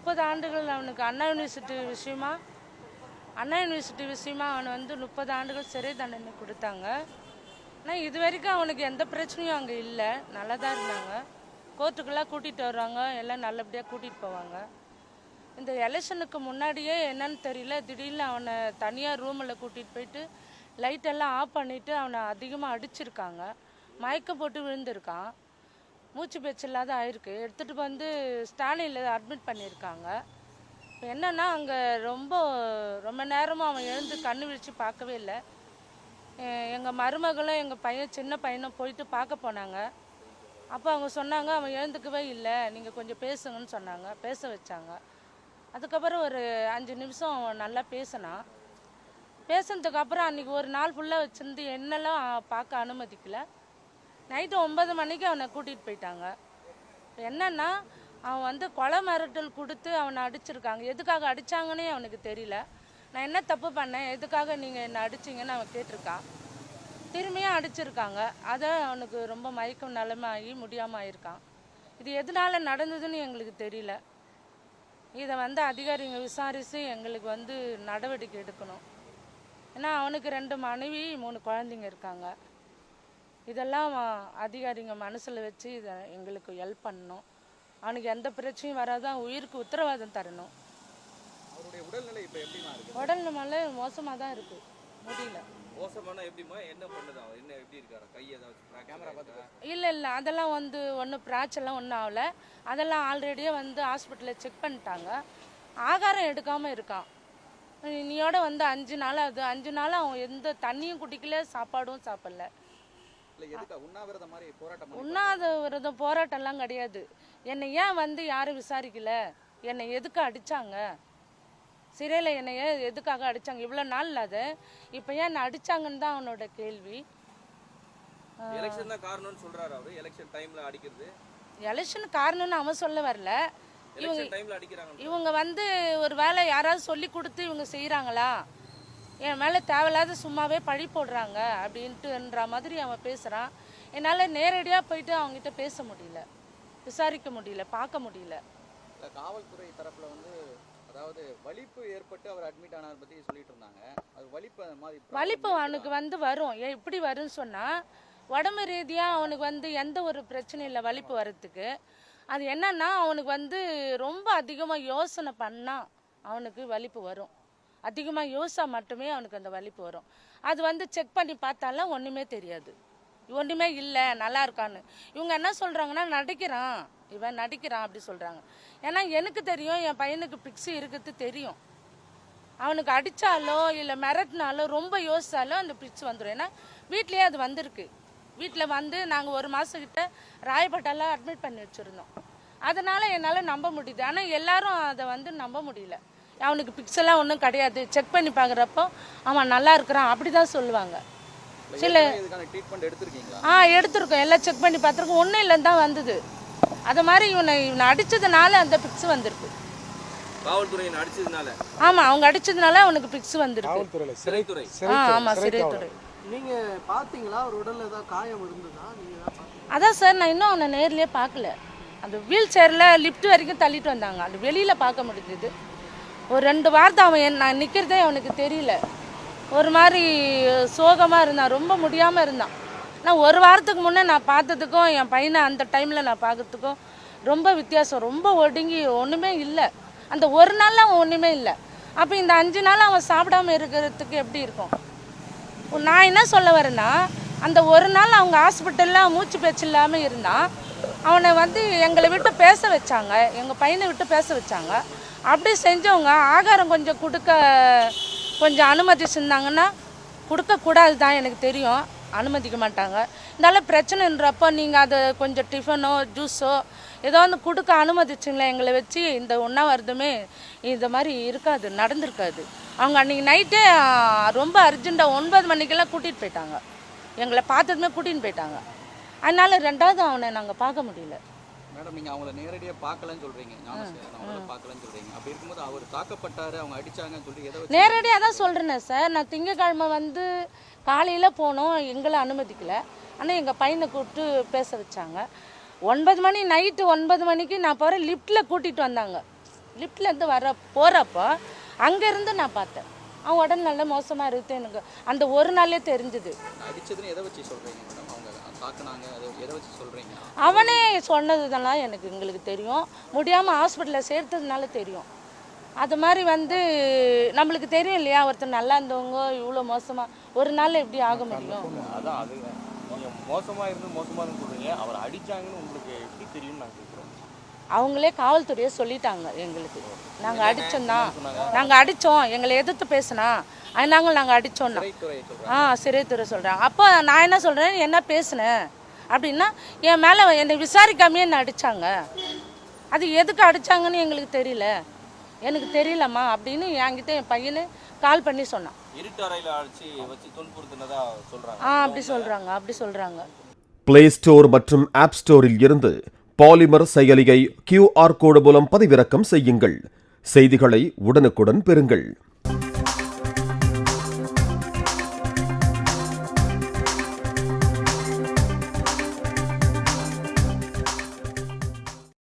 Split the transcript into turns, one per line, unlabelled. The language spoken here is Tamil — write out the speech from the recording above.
30 ஆண்டுகள் அவனுக்கு அண்ணா யூனிவர்சிட்டி விஷயமா அவனை வந்து 30 ஆண்டுகள் சிறை தண்டனை கொடுத்தாங்க. ஆனால் இது வரைக்கும் அவனுக்கு எந்த பிரச்சனையும் அங்கே இல்லை, நல்லா தான் இருந்தாங்க. கோர்ட்டுக்கெல்லாம் கூட்டிகிட்டு வருவாங்க, எல்லாம் நல்லபடியாக கூட்டிகிட்டு போவாங்க. இந்த எலெக்ஷனுக்கு முன்னாடியே என்னன்னு தெரியல, திடீர்னு அவனை தனியாக ரூமில் கூட்டிகிட்டு போயிட்டு லைட்டெல்லாம் ஆஃப் பண்ணிவிட்டு அவனை அதிகமாக அடிச்சிருக்காங்க. மயக்கம் போட்டு விழுந்திருக்கான், மூச்சு பேச்சு இல்லாத ஆயிருக்கு. எடுத்துகிட்டு வந்து ஸ்டாலினில் அட்மிட் பண்ணியிருக்காங்க. இப்போ என்னென்னா அங்கே ரொம்ப நேரமாக அவன் எழுந்து கண்ணு விழித்து பார்க்கவே இல்லை. எங்கள் மருமகளும் எங்கள் பையன் சின்ன பையனும் போயிட்டு பார்க்க போனாங்க. அப்போ அவங்க சொன்னாங்க அவன் எழுந்துக்கவே இல்லை, நீங்கள் கொஞ்சம் பேசுங்கன்னு சொன்னாங்க. பேச வச்சாங்க. அதுக்கப்புறம் ஒரு 5 நிமிஷம் அவன் நல்லா பேசினான். பேசுனதுக்கப்புறம் அன்றைக்கி ஒரு நாள் ஃபுல்லாக வச்சுருந்து என்னெல்லாம் பார்க்க அனுமதிக்கலை. நைட்டு 9 மணிக்கு அவனை கூட்டிகிட்டு போயிட்டாங்க. இப்போ என்னென்னா அவன் வந்து கொலை மிரட்டல் கொடுத்து அவனை அடிச்சிருக்காங்க. எதுக்காக அடித்தாங்கன்னே அவனுக்கு தெரியல. நான் என்ன தப்பு பண்ணேன், எதுக்காக நீங்கள் என்னை அடிச்சிங்கன்னு அவன் கேட்டிருக்கான். திரும்பியும் அடிச்சிருக்காங்க. அதை அவனுக்கு ரொம்ப மயக்கம் நிலைமை ஆகி முடியாமல் ஆயிருக்கான். இது எதனால நடந்ததுன்னு எங்களுக்கு தெரியல. இதை வந்து அதிகாரிங்க விசாரித்து எங்களுக்கு வந்து நடவடிக்கை எடுக்கணும். ஏன்னா அவனுக்கு 2 மனைவி 3 குழந்தைங்க இருக்காங்க. இதெல்லாம் அதிகாரிங்க மனசில் வச்சு இதை எங்களுக்கு ஹெல்ப் பண்ணணும். அவனுக்கு எந்த பிரச்சனையும் வராதான், உயிருக்கு உத்தரவாதம் தரணும்.
அவருடைய உடல்நிலை இப்போ எப்படிமா இருக்கு?
உடல்நிலை மோசமாக தான் இருக்குது, முடியல.
மோசமான எப்படிமா, என்ன பண்ணுது அவர், என்ன எப்படி இருக்காரு, கை ஏதாவது கேமரா பார்த்து?
இல்லை அதெல்லாம் வந்து ஒன்றும் பிராச்செல்லாம் ஒன்றும் ஆகலை. அதெல்லாம் ஆல்ரெடியே வந்து ஹாஸ்பிட்டலில் செக் பண்ணிட்டாங்க. ஆகாரம் எடுக்காமல் இருக்கான். நீயோட வந்து 5 நாள் ஆகுது. 5 நாள் அவன் எந்த தண்ணியும் குடிக்கல, சாப்பாடும் சாப்பிடல. உண்ணாவிரதம் போராட்டம்லாம் கிடையாது. என்னை ஏன் வந்து யாரும் விசாரிக்கல, என்னை எதுக்கு அடித்தாங்க, சிறையில் என்னை எதுக்காக அடித்தாங்க, இவ்வளோ நாள் இல்லாத இப்போ ஏன் என்னை அடித்தாங்கன்னு தான் அவனோட கேள்வி.
எலெக்ஷன் தான் காரணம்னு சொல்கிறாரு அவர். எலெக்ஷன் டைமில் அடிக்கிறது
எலெக்ஷன் காரணம்னு அவன் சொல்ல வரல. இவங்க வந்து ஒரு வேலை யாராவது சொல்லி கொடுத்து இவங்க செய்கிறாங்களா, என் மேலே தேவையில்லாத சும்மாவே பழி போடுறாங்க அப்படின்ட்டுன்ற மாதிரி அவன் பேசுகிறான். என்னால் நேரடியாக போயிட்டு அவங்ககிட்ட பேச முடியல, விசாரிக்க முடியல, பார்க்க முடியல.
காவல்துறை தரப்பில் வந்து அதாவது வலிப்பு ஏற்பட்டு அவர் அட்மிட் ஆனார் பற்றி சொல்லிட்டு இருந்தாங்க. அது வலிப்பு
அவனுக்கு வந்து வரும். எப்படி வரும்னு சொன்னால், உடம்பு ரீதியாக அவனுக்கு வந்து எந்த ஒரு பிரச்சனையும் இல்லை வலிப்பு வர்றதுக்கு. அது என்னன்னா அவனுக்கு வந்து ரொம்ப அதிகமாக யோசனை பண்ணால் அவனுக்கு வலிப்பு வரும். அதிகமாக யோசிச்சா மட்டுமே அவனுக்கு அந்த வலிப்பு வரும். அது வந்து செக் பண்ணி பார்த்தாலாம் ஒன்றுமே தெரியாது, ஒன்றுமே இல்லை, நல்லா இருக்கான்னு. இவங்க என்ன சொல்கிறாங்கன்னா இவன் நடிக்கிறான் அப்படி சொல்கிறாங்க. ஏன்னா எனக்கு தெரியும், என் பையனுக்கு பிக்ஸு இருக்கிறது தெரியும். அவனுக்கு அடித்தாலோ இல்லை மிரட்டினாலோ ரொம்ப யோசித்தாலோ அந்த பிக்ஸ் வந்துடும். ஏன்னா வீட்லேயே அது வந்திருக்கு. வீட்டில் வந்து நாங்கள் 1 மாதக்கிட்ட ராயப்பட்டாலாம் அட்மிட் பண்ணி வச்சுருந்தோம். அதனால் என்னால் நம்ப முடியுது. ஆனால் எல்லாரும் அதை வந்து நம்ப முடியல. அவனுக்கு பிக்ஸெல்லாம் ஒன்றும் கிடையாது, செக் பண்ணி பார்க்குறப்போ அவன் நல்லா இருக்கிறான் அப்படி தான் சொல்லுவாங்க. சில எடுத்திருக்கோம், எல்லாம் செக் பண்ணி பார்த்துருக்கோம், ஒன்றும் இல்லைன்னு தான் வந்தது. அது மாதிரி இவனை அடித்ததுனால அந்த பிக்ஸ் வந்திருக்கு.
காவல்துறையின் அடிச்சதுனால?
ஆமாம், அவங்க அடித்ததுனால அவனுக்கு பிக்ஸ் வந்திருக்கு.
சிறைத்துறை.
ஆமாம், சிறைத்துறை.
நீங்கள் பார்த்தீங்களா, ஒரு உடலில் ஏதாவது காயம் இருந்ததா?
அதான் சார், நான் இன்னும் அவனை நேர்லேயே பார்க்கல. அந்த வீல் சேரில் லிஃப்ட் வரைக்கும் தள்ளிட்டு வந்தாங்க, அது வெளியில் பார்க்க முடிஞ்சது. ஒரு 2 வாரத்தை அவன் நான் நிற்கிறதே அவனுக்கு தெரியல. ஒரு மாதிரி சோகமாக இருந்தான், ரொம்ப முடியாமல் இருந்தான். நான் 1 வாரத்துக்கு முன்னே நான் பார்த்ததுக்கும் என் பையனை அந்த டைமில் நான் பார்க்கறதுக்கும் ரொம்ப வித்தியாசம். ரொம்ப ஒடுங்கி ஒன்றுமே இல்லை. அந்த ஒரு நாளில் அவன் ஒன்றுமே இல்லை. அப்போ இந்த 5 நாள் அவன் சாப்பிடாமல் இருக்கிறதுக்கு எப்படி இருக்கும்? நான் என்ன சொல்ல வரேன்னா, அந்த ஒரு நாள் அவங்க ஹாஸ்பிட்டலில் மூச்சு பேச்சு இல்லாமல் இருந்தான். அவனை வந்து எங்களை விட்டு பேச வச்சாங்க, எங்கள் பையனை விட்டு பேச வச்சாங்க. அப்படி செஞ்சவங்க ஆகாரம் கொஞ்சம் அனுமதிச்சிருந்தாங்கன்னா, கொடுக்கக்கூடாது தான் எனக்கு தெரியும், அனுமதிக்க மாட்டாங்க. இருந்தாலும் பிரச்சனைன்றப்போ நீங்கள் அதை கொஞ்சம் டிஃபனோ ஜூஸோ ஏதோ வந்து கொடுக்க அனுமதிச்சிங்களா எங்களை வச்சு? இந்த உண்ணாவிரதமே இந்த மாதிரி இருக்காது, நடந்திருக்காது. அவங்க அன்றைக்கி நைட்டே ரொம்ப அர்ஜெண்ட்டாக 9 மணிக்கெல்லாம் கூட்டிகிட்டு போயிட்டாங்க. எங்களை பார்த்ததுமே கூட்டின்னு போயிட்டாங்க. அதனால 2வது அவனை நாங்கள் பார்க்க முடியல.
மேடம், நீங்கள் அவங்கள நேரடியாக பார்க்கலன்னு சொல்கிறீங்க, அவங்கள பார்க்கலன்னு சொல்கிறீங்க. அப்படி இருக்கும்போது அவர் தாக்கப்பட்டார், அவங்க அடித்தாங்கன்னு சொல்லி
நேரடியாக தான் சொல்கிறேனே சார். நான் திங்கக்கிழமை வந்து காலையில் போனோம், எங்களை அனுமதிக்கலை. ஆனால் எங்கள் பையனை கூப்பிட்டு பேச வச்சாங்க. 9 மணி நைட்டு 9 மணிக்கு நான் போகிறேன், லிஃப்ட்டில் கூட்டிகிட்டு வந்தாங்க. லிஃப்ட்லேருந்து போகிறப்போ அங்கேருந்து நான் பார்த்தேன். அவன் உடனே நல்லா மோசமாக இருக்குது. எனக்கு அந்த ஒரு நாளே தெரிஞ்சுது.
அடிச்சதுன்னு எதை வச்சு சொல்கிறீங்க மேடம்? அவங்க தாக்குனாங்க, அதை எதை வச்சு சொல்கிறீங்க?
அவனே சொன்னதுதெல்லாம் எங்களுக்கு தெரியும். முடியாமல் ஹாஸ்பிட்டலில் சேர்த்ததுனால தெரியும். அது மாதிரி நம்மளுக்கு தெரியும் இல்லையா, ஒருத்தர் நல்லா இருந்தவங்க இவ்வளோ மோசமாக ஒரு நாள் எப்படி ஆக முடியும்?
அதான் அது நீங்கள் மோசமாக இருக்குன்னு சொல்கிறீங்க. அவர் அடித்தாங்கன்னு உங்களுக்கு எப்படி தெரியும்னு நான் கேட்குறோம்.
அவங்களே காவல்துறையை சொல்லிட்டாங்க எங்களுக்கு. நாங்கள் அடித்தோம் தான், நாங்கள் அடித்தோம், எங்களை எதிர்த்து பேசினா நாங்கள் அடித்தோன்னா சிறைத்துறை சொல்கிறாங்க. அப்போ நான் என்ன சொல்கிறேன், என்ன பேசுனேன் அப்படின்னா என் மேலே என்னை விசாரிக்காமையே என்ன அடித்தாங்க. அது எதுக்கு அடித்தாங்கன்னு எங்களுக்கு தெரியல, எனக்கு தெரியலம்மா அப்படின்னு என்கிட்ட என் பையனு கால் பண்ணி சொன்னான்.
இருட்டு அறையில் அடிச்சு வச்சு துன்புறுத்தினதா சொல்கிறாங்க.
அப்படி சொல்கிறாங்க.
பிளே ஸ்டோர் மற்றும் ஆப் ஸ்டோரில் இருந்து பாலிமர் செயலியை QR கோடு மூலம் பதிவிறக்கம் செய்யுங்கள். செய்திகளை உடனுக்குடன் பெறுங்கள்.